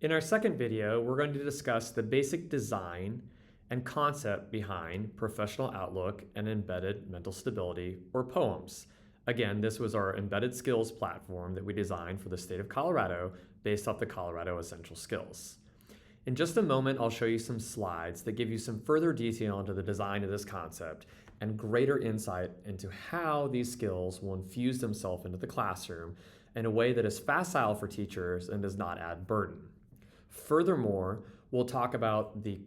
In our second video, we're going to discuss the basic design and concept behind Professional Outlook and Embedded Mental Stability, or POEMS. Again, this was our embedded skills platform that we designed for the state of Colorado based off the Colorado Essential Skills. In just a moment, I'll show you some slides that give you some further detail into the design of this concept and greater insight into how these skills will infuse themselves into the classroom in a way that is facile for teachers and does not add burden. Furthermore, we'll talk about the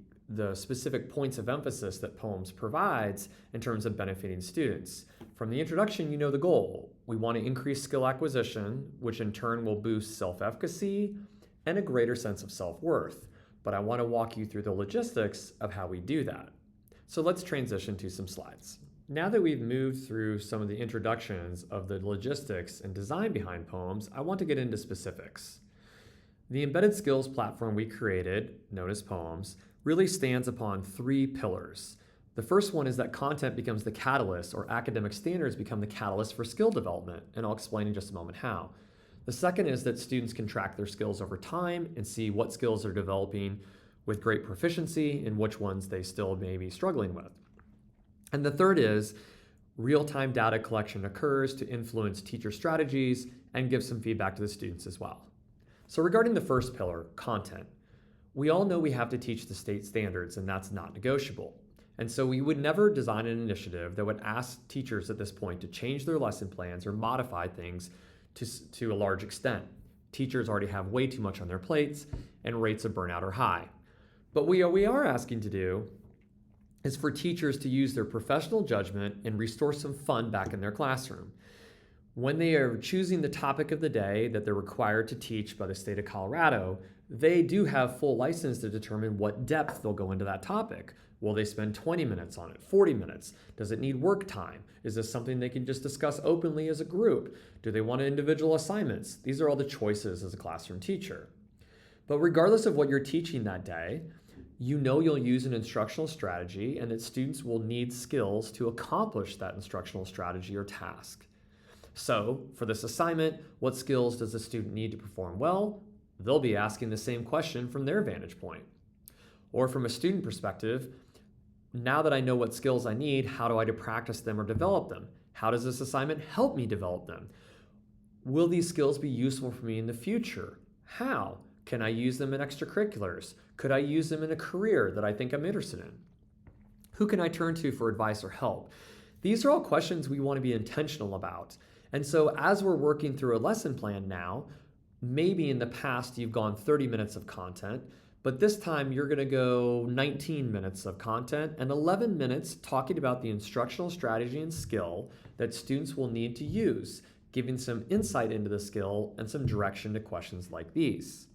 specific points of emphasis that POEMS provides in terms of benefiting students. From the introduction, you know the goal. We want to increase skill acquisition, which in turn will boost self-efficacy and a greater sense of self-worth. But I want to walk you through the logistics of how we do that. So let's transition to some slides. Now that we've moved through some of the introductions of the logistics and design behind POEMS, I want to get into specifics. The embedded skills platform we created, known as POEMS, really stands upon three pillars. The first one is that content becomes the catalyst, or academic standards become the catalyst for skill development, and I'll explain in just a moment how. The second is that students can track their skills over time and see what skills they're developing with great proficiency and which ones they still may be struggling with. And the third is real-time data collection occurs to influence teacher strategies and give some feedback to the students as well. So regarding the first pillar, content, we all know we have to teach the state standards, and that's not negotiable. And so we would never design an initiative that would ask teachers at this point to change their lesson plans or modify things to a large extent. Teachers already have way too much on their plates, and rates of burnout are high. But what we are asking to do is for teachers to use their professional judgment and restore some fun back in their classroom. When they are choosing the topic of the day that they're required to teach by the state of Colorado, they do have full license to determine what depth they'll go into that topic. Will they spend 20 minutes on it, 40 minutes? Does it need work time? Is this something they can just discuss openly as a group? Do they want individual assignments? These are all the choices as a classroom teacher. But regardless of what you're teaching that day, you know you'll use an instructional strategy and that students will need skills to accomplish that instructional strategy or task. So for this assignment, what skills does the student need to perform well? They'll be asking the same question from their vantage point. Or from a student perspective, now that I know what skills I need, how do I practice them or develop them? How does this assignment help me develop them? Will these skills be useful for me in the future? How? Can I use them in extracurriculars? Could I use them in a career that I think I'm interested in? Who can I turn to for advice or help? These are all questions we want to be intentional about. And so as we're working through a lesson plan now, maybe in the past you've gone 30 minutes of content, but this time you're going to go 19 minutes of content and 11 minutes talking about the instructional strategy and skill that students will need to use, giving some insight into the skill and some direction to questions like these.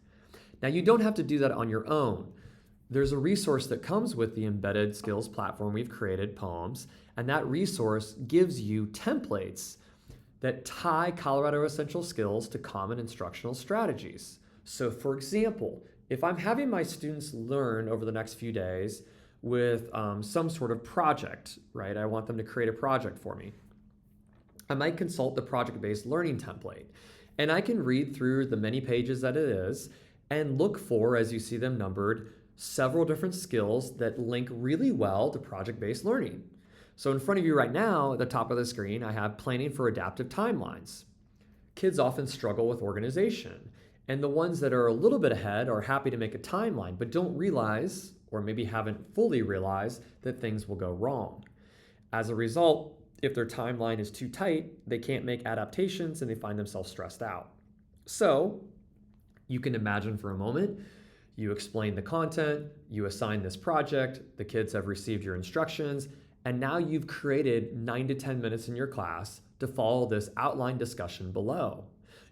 Now, you don't have to do that on your own. There's a resource that comes with the embedded skills platform we've created, POEMS, and that resource gives you templates that tie Colorado Essential Skills to common instructional strategies. So for example, if I'm having my students learn over the next few days with some sort of project, right? I want them to create a project for me. I might consult the project-based learning template, and I can read through the many pages that it is and look for, as you see them numbered, several different skills that link really well to project-based learning. So in front of you right now, at the top of the screen, I have planning for adaptive timelines. Kids often struggle with organization, and the ones that are a little bit ahead are happy to make a timeline, but don't realize, or maybe haven't fully realized, that things will go wrong. As a result, if their timeline is too tight, they can't make adaptations and they find themselves stressed out. So you can imagine for a moment, you explain the content, you assign this project, the kids have received your instructions, and now you've created 9 to 10 minutes in your class to follow this outline discussion below.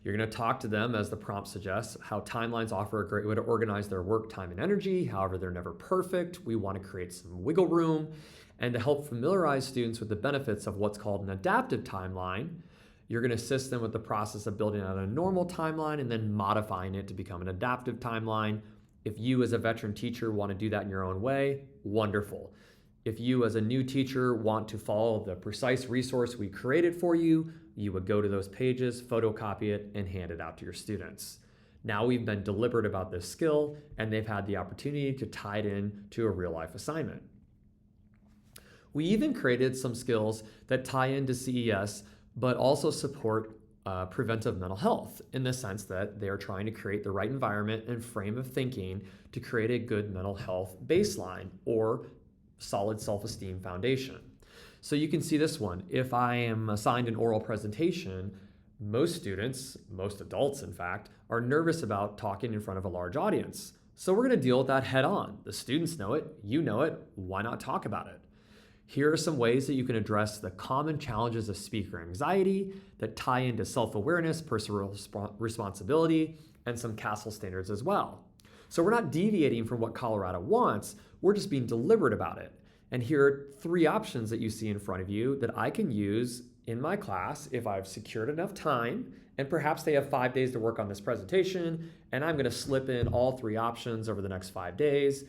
You're going to talk to them, as the prompt suggests, how timelines offer a great way to organize their work, time, and energy. However, they're never perfect. We want to create some wiggle room. And to help familiarize students with the benefits of what's called an adaptive timeline, you're going to assist them with the process of building out a normal timeline and then modifying it to become an adaptive timeline. If you as a veteran teacher want to do that in your own way, wonderful. If you as a new teacher want to follow the precise resource we created for you, you would go to those pages, photocopy it, and hand it out to your students. Now we've been deliberate about this skill, and they've had the opportunity to tie it in to a real life assignment. We even created some skills that tie into CES, but also support preventive mental health in the sense that they're trying to create the right environment and frame of thinking to create a good mental health baseline or solid self-esteem foundation. So you can see this one. If I am assigned an oral presentation, most students, most adults in fact, are nervous about talking in front of a large audience. So we're going to deal with that head on. The students know it, you know it, why not talk about it? Here are some ways that you can address the common challenges of speaker anxiety that tie into self-awareness, personal responsibility, and some CASEL standards as well. So we're not deviating from what Colorado wants, we're just being deliberate about it. And here are 3 options that you see in front of you that I can use in my class if I've secured enough time, and perhaps they have 5 days to work on this presentation, and I'm going to slip in all 3 options over the next 5 days,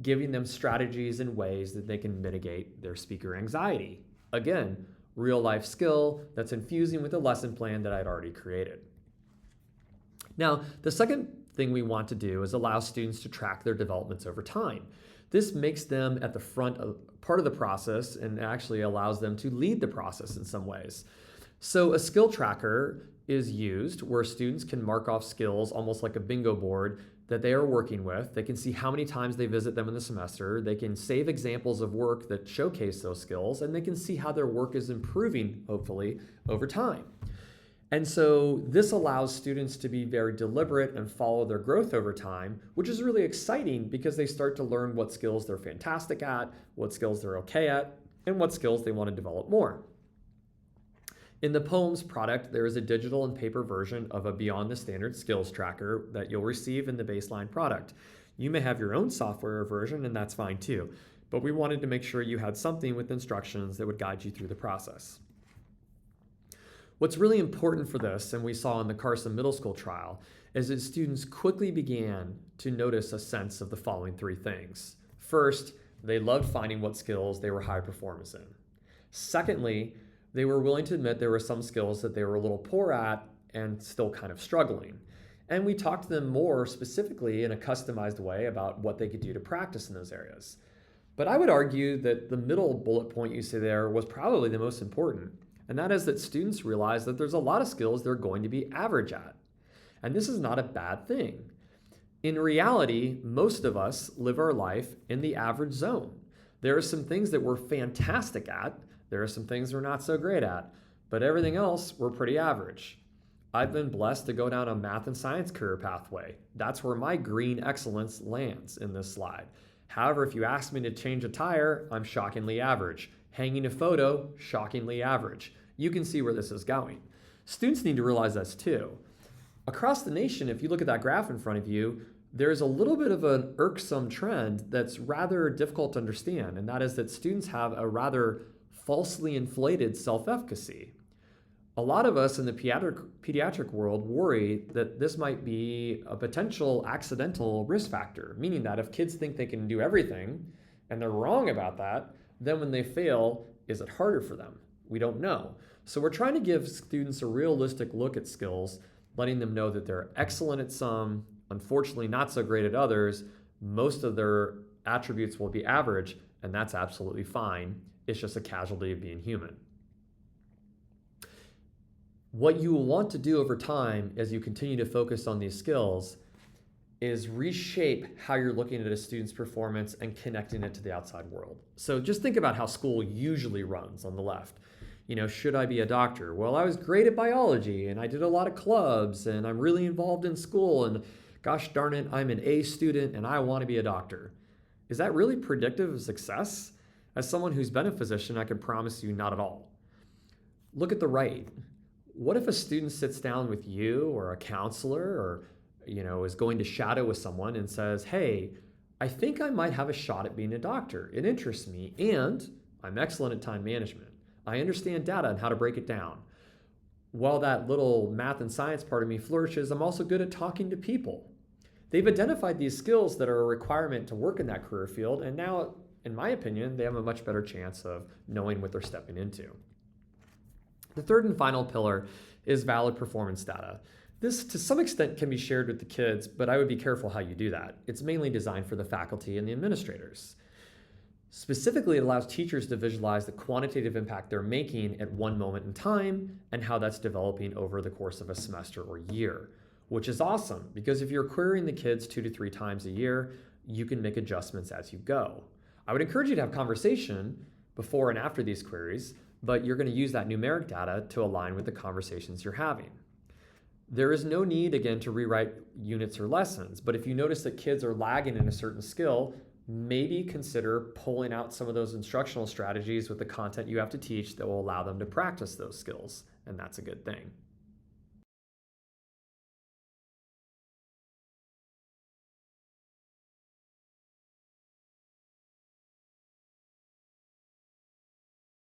giving them strategies and ways that they can mitigate their speaker anxiety. Again, real life skill that's infusing with a lesson plan that I'd already created. Now, the second thing we want to do is allow students to track their developments over time. This makes them at the front of part of the process and actually allows them to lead the process in some ways. So a skill tracker is used where students can mark off skills almost like a bingo board that they are working with. They can see how many times they visit them in the semester. They can save examples of work that showcase those skills, and they can see how their work is improving, hopefully, over time. And so this allows students to be very deliberate and follow their growth over time, which is really exciting because they start to learn what skills they're fantastic at, what skills they're okay at, and what skills they want to develop more. In the Poems product, there is a digital and paper version of a Beyond the Standard skills tracker that you'll receive in the baseline product. You may have your own software version, and that's fine too, but we wanted to make sure you had something with instructions that would guide you through the process. What's really important for this, and we saw in the Carson Middle School trial, is that students quickly began to notice a sense of the following 3 things. First, they loved finding what skills they were high performers in. Secondly, they were willing to admit there were some skills that they were a little poor at and still kind of struggling. And we talked to them more specifically in a customized way about what they could do to practice in those areas. But I would argue that the middle bullet point you see there was probably the most important, and that is that students realize that there's a lot of skills they're going to be average at. And this is not a bad thing. In reality, most of us live our life in the average zone. There are some things that we're fantastic at, there are some things we're not so great at, but everything else we're pretty average. I've been blessed to go down a math and science career pathway. That's where my green excellence lands in this slide. However, if you ask me to change a tire, I'm shockingly average. Hanging a photo, shockingly average. You can see where this is going. Students need to realize this too. Across the nation, if you look at that graph in front of you, there's a little bit of an irksome trend that's rather difficult to understand, and that is that students have a rather falsely inflated self-efficacy. A lot of us in the pediatric world worry that this might be a potential accidental risk factor, meaning that if kids think they can do everything and they're wrong about that, then when they fail, is it harder for them? We don't know. So we're trying to give students a realistic look at skills, letting them know that they're excellent at some, unfortunately not so great at others. Most of their attributes will be average, and that's absolutely fine. It's just a casualty of being human. What you will want to do over time as you continue to focus on these skills is reshape how you're looking at a student's performance and connecting it to the outside world. So just think about how school usually runs on the left. You know, should I be a doctor? Well, I was great at biology and I did a lot of clubs and I'm really involved in school and gosh darn it, I'm an A student and I want to be a doctor. Is that really predictive of success? As someone who's been a physician, I can promise you not at all. Look at the right. What if a student sits down with you or a counselor or is going to shadow with someone and says, hey, I think I might have a shot at being a doctor. It interests me and I'm excellent at time management. I understand data and how to break it down. While that little math and science part of me flourishes, I'm also good at talking to people. They've identified these skills that are a requirement to work in that career field, and now, in my opinion, they have a much better chance of knowing what they're stepping into. The third and final pillar is valid performance data. This, to some extent, can be shared with the kids, but I would be careful how you do that. It's mainly designed for the faculty and the administrators. Specifically, it allows teachers to visualize the quantitative impact they're making at one moment in time and how that's developing over the course of a semester or year, which is awesome because if you're querying the kids 2 to 3 times a year, you can make adjustments as you go. I would encourage you to have conversation before and after these queries, but you're going to use that numeric data to align with the conversations you're having. There is no need, again, to rewrite units or lessons, but if you notice that kids are lagging in a certain skill, maybe consider pulling out some of those instructional strategies with the content you have to teach that will allow them to practice those skills, and that's a good thing.